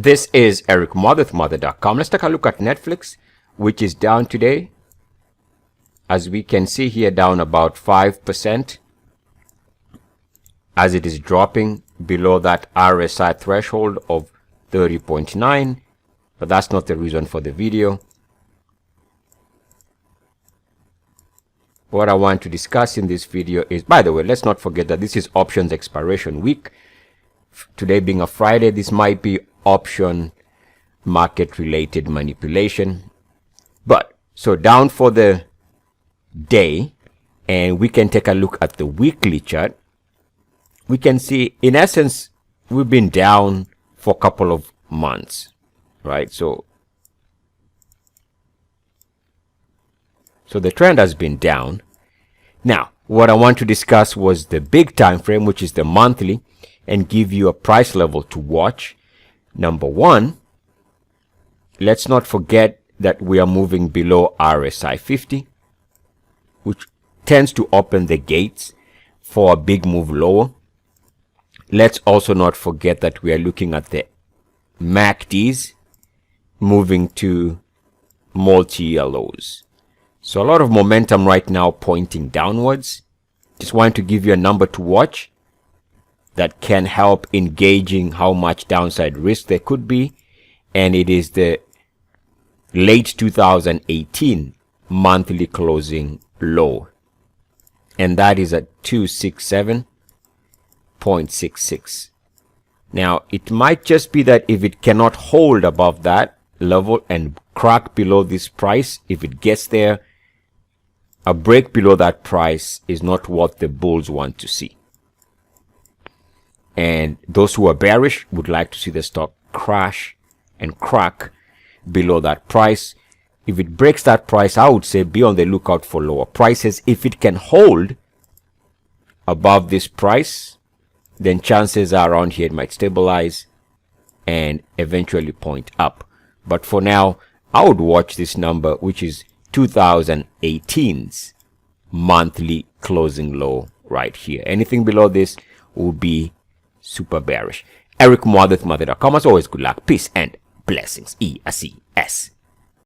This is Eric Mother.com. Let's take a look at Netflix, which is down today. As we can see here, down about 5%, as it is dropping below that RSI threshold of 30.9. But that's not the reason for the video. What I want to discuss in this video is, by the way, let's not forget that this is options expiration week. Today being a Friday, this might be option market related manipulation. But so down for the day, and we can take a look at the weekly chart. We can see, in essence, we've been down for a couple of months, right? So the trend has been down. Now, what I want to discuss was the big time frame, which is the monthly, and give you a price level to watch. Number one, let's not forget that we are moving below RSI 50, which tends to open the gates for a big move lower. Let's also not forget that we are looking at the MACDs moving to multi-year lows. So a lot of momentum right now pointing downwards. Just want to give you a number to watch that can help in gauging how much downside risk there could be. And it is the late 2018 monthly closing low. And that is at 267.66. Now, it might just be that if it cannot hold above that level and crack below this price, if it gets there, a break below that price is not what the bulls want to see. And those who are bearish would like to see the stock crash and crack below that price. If it breaks that price, I would say be on the lookout for lower prices. If it can hold above this price, then chances are around here it might stabilize and eventually point up. But for now, I would watch this number, which is 2018's monthly closing low right here. Anything below this will be super bearish. Eric Mother.com. As always, good luck, peace, and blessings. EACS.